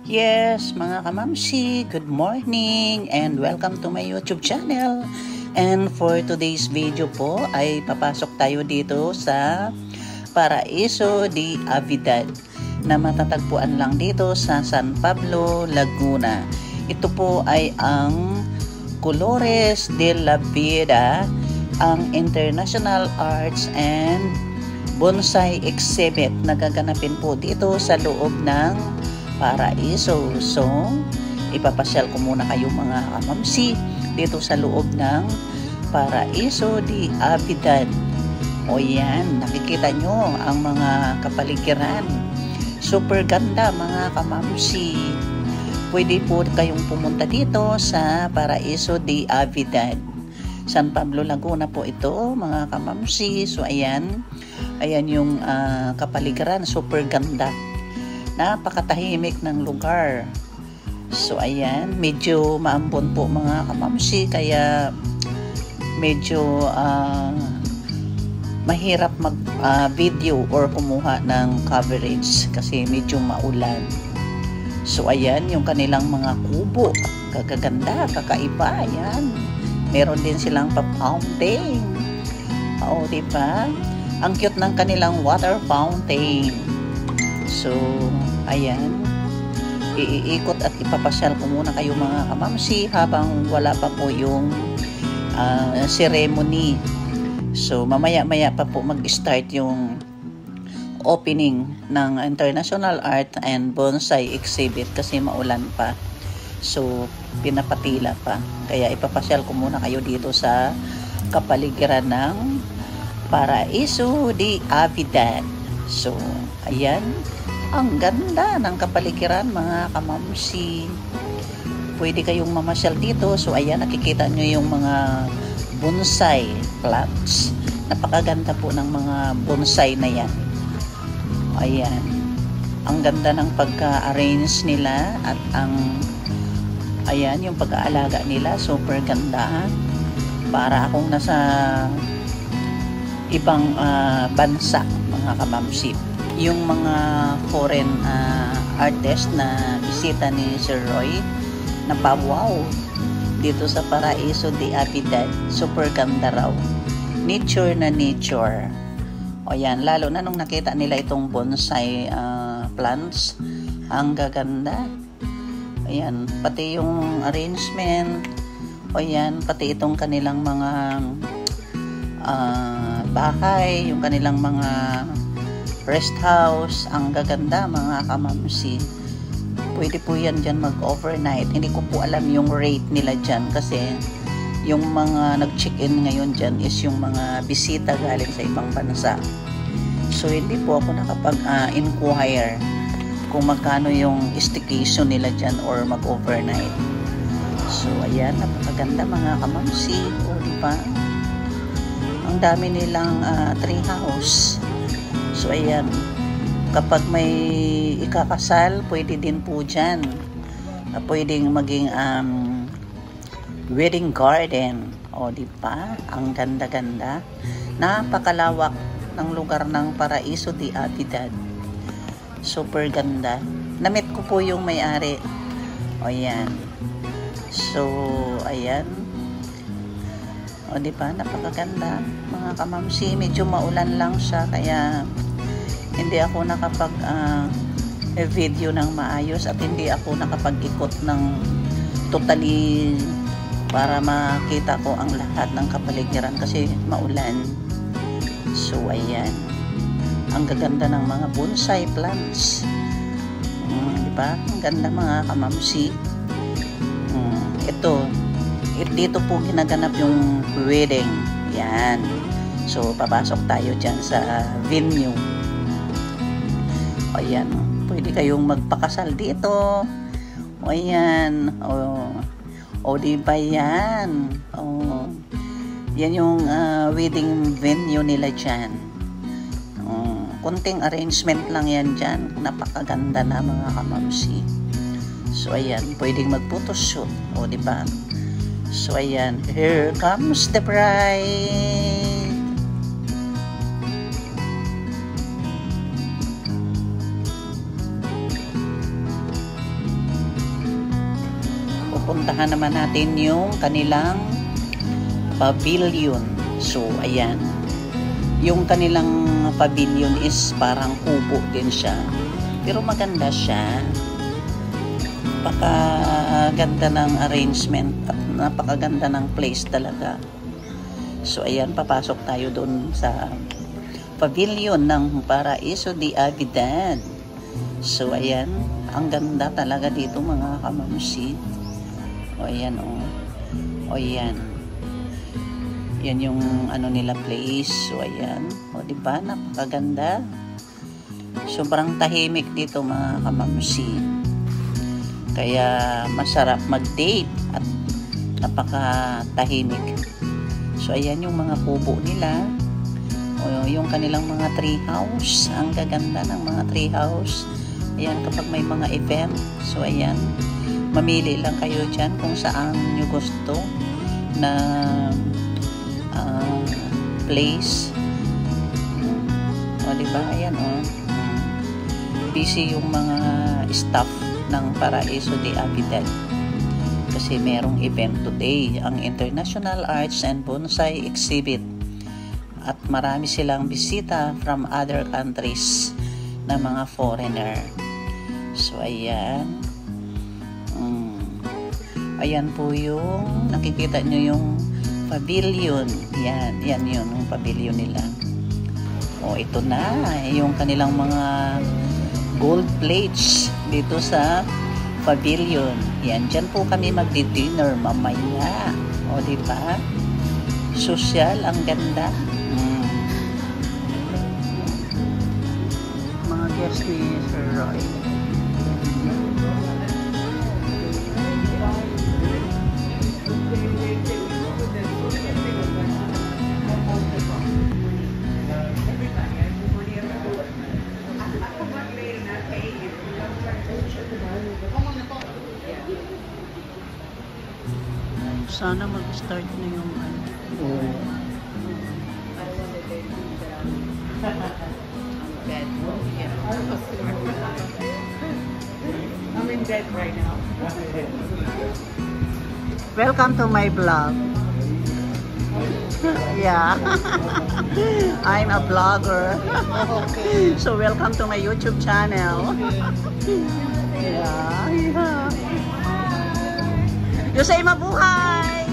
Yes, mga kamamsi, good morning and welcome to my YouTube channel. And for today's video po ay papasok tayo dito sa Paraiso de Avidad na matatagpuan lang dito sa San Pablo, Laguna. Ito po ay ang Colores de la Vida, ang International Arts and Bonsai Exhibit na gaganapin po dito sa loob ng Paraiso. So, ipapasyal ko muna kayo mga kamamsi dito sa loob ng Paraiso de Avidad. O yan, nakikita nyo ang mga kapaligiran. Super ganda mga kamamsi. Pwede po kayong pumunta dito sa Paraiso de Avidad. San Pablo, Laguna po ito mga kamamsi. So, ayan yung kapaligiran. Super ganda. Napakatahimik ng lugar. So ayan, medyo maambon po mga kamamsi, kaya medyo mahirap mag video or kumuha ng coverage kasi medyo maulan. So ayan yung kanilang mga kubo, kagaganda, kakaiba. Ayan, meron din silang pa-fountain. Oo, diba? Ang cute ng kanilang water fountain. So, ayan, iikot at ipapasyal ko muna kayo mga kamamsi habang wala pa po yung ceremony. So, mamaya-maya pa po mag-start yung opening ng International Art and Bonsai Exhibit kasi maulan pa. So, pinapatila pa. Kaya ipapasyal ko muna kayo dito sa kapaligiran ng Paraiso de Avidad. So, ayan. Ang ganda ng kapaligiran mga kamamsi. Pwede kayong mamasyal dito. So ayan, nakikita nyo yung mga bonsai plants. Napakaganda po ng mga bonsai na yan. Ayan. Ang ganda ng pagka-arrange nila at ayan, yung pag-aalaga nila. Super ganda. Para akong nasa ibang bansa mga kamamsi. Yung mga foreign artist na bisita ni Sir Roy, napawaw dito sa Paraiso de Avidad. Super ganda raw. Nature na nature. O yan, lalo na nung nakita nila itong bonsai plants. Ang gaganda. Ayan, pati yung arrangement. O yan, pati itong kanilang mga bahay, yung kanilang mga rest house, ang gaganda mga kamamsi. Pwede po yan dyan mag-overnight. Hindi ko po alam yung rate nila dyan kasi yung mga nag-check-in ngayon dyan is yung mga bisita galing sa ibang bansa. So hindi po ako nakapag-inquire kung magkano yung staycation nila dyan or mag-overnight. So ayan, napakaganda mga kamamsi. O diba? Ang dami nilang tree house. So, ayan, kapag may ikakasal, pwede din po dyan. Pwedeng maging wedding garden. O, diba? Ang ganda-ganda. Napakalawak ng lugar ng Paraiso de Avidad. Super ganda. Namit ko po yung may-ari. O, ayan. So, ayan. O, diba? Napakaganda. Mga kamamsi, medyo maulan lang siya, kaya hindi ako nakapag-video ng maayos at hindi ako nakapag-ikot ng totally para makita ko ang lahat ng kapaligiran kasi maulan. So, ayan. Ang gaganda ng mga bonsai plants. Diba? Ang ganda mga kamamsi. Dito po ginaganap yung wedding. Yan. So, papasok tayo dyan sa venue. O, yan. Pwede kayong magpakasal dito. O, yan. O diba yan? O, yan yung wedding venue nila dyan. Kunting arrangement lang yan dyan. Napakaganda na mga kamamsi. So, ayan. Pwedeng mag-photoshoot. O, diba? So, ayan. Here comes the bride. pupuntahan naman natin yung kanilang pavilion. So, ayan. Yung kanilang pavilion is parang kubo din siya. Pero maganda siya. Napakaganda ng arrangement at napakaganda ng place talaga. So, ayan. Papasok tayo doon sa pavilion ng Paraiso de Avidad. So, ayan. Ang ganda talaga dito mga kamamsi. O, ayan o. O, ayan. Yan yung ano nila place. So, ayan. O, diba? Napakaganda. Sobrang tahimik dito mga kamamsi. Kaya masarap mag-date at napakatahimik. So, ayan yung mga kubo nila. O, yung kanilang mga tree house. Ang gaganda ng mga tree house. Ayan, kapag may mga event. So, ayan. Mamili lang kayo dyan kung saan nyo gusto na place. O, diba? Ayan, o. Busy yung mga staff ng Paraiso de Avidad. Kasi merong event today. Ang International Arts and Bonsai Exhibit. At marami silang bisita from other countries na mga foreigner. So, ayan. Ayan po yung nakikita nyo yung pavilion. Yan. Yan yun, yung pavilion nila. O, ito na. Yung kanilang mga gold plates dito sa pavilion. Yan. Dyan po kami magdi-dinner mamaya. O, diba? Social. Ang ganda. Mga guest ni Sir Roy. Sana mag-start na yung bed. Yeah. I'm in bed right now. Welcome to my vlog. Yeah. I'm a vlogger. So welcome to my YouTube channel. Yeah. Yeah. You say mabuhay!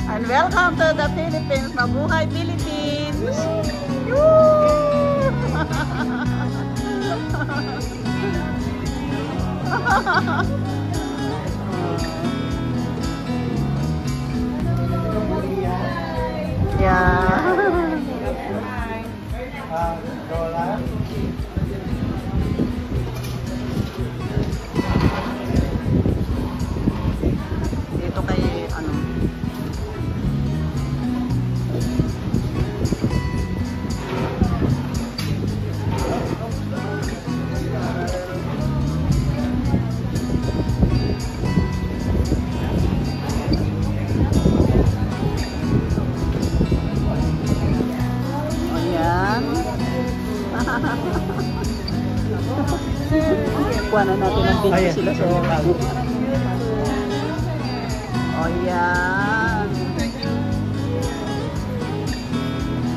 And welcome to the Philippines. Mabuhay Philippines! Yeah. Dito kay ano. Kuhanan natin ang video sila sa oh yeah.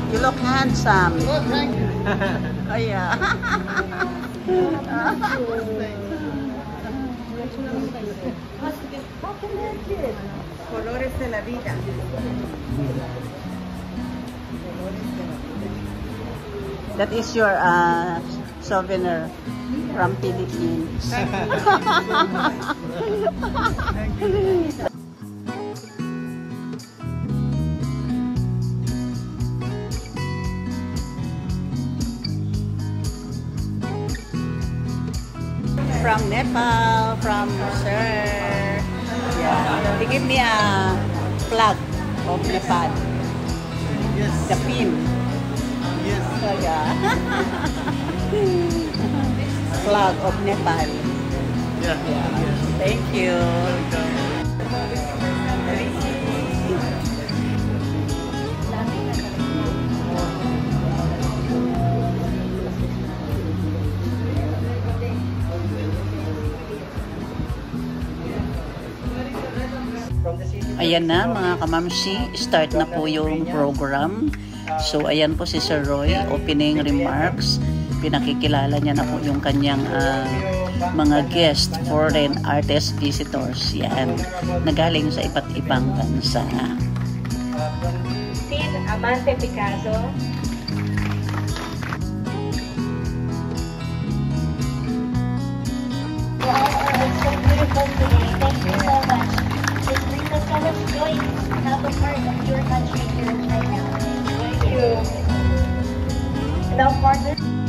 You look handsome. Oh yeah. Colores de la vida. That is your souvenir from Philippines. From Nepal, from Sir. Yeah. They give me a flag of Nepal. Yes. The pin. Yes. So, yeah. Flag of Nepal. Yeah. Yeah. Thank you. Ayan na mga kamamsi, start na po yung program. So ayan po si Sir Roy, opening remarks. Pinakikilala niya na po yung kanyang mga guest, foreign artist visitors. Yan, nagaling sa iba't ibang bansa. Sin Amante Picasso. You all are so beautiful today. Thank you so much. It brings us so much joy to have a part of your country here right now. Thank you. And our partner.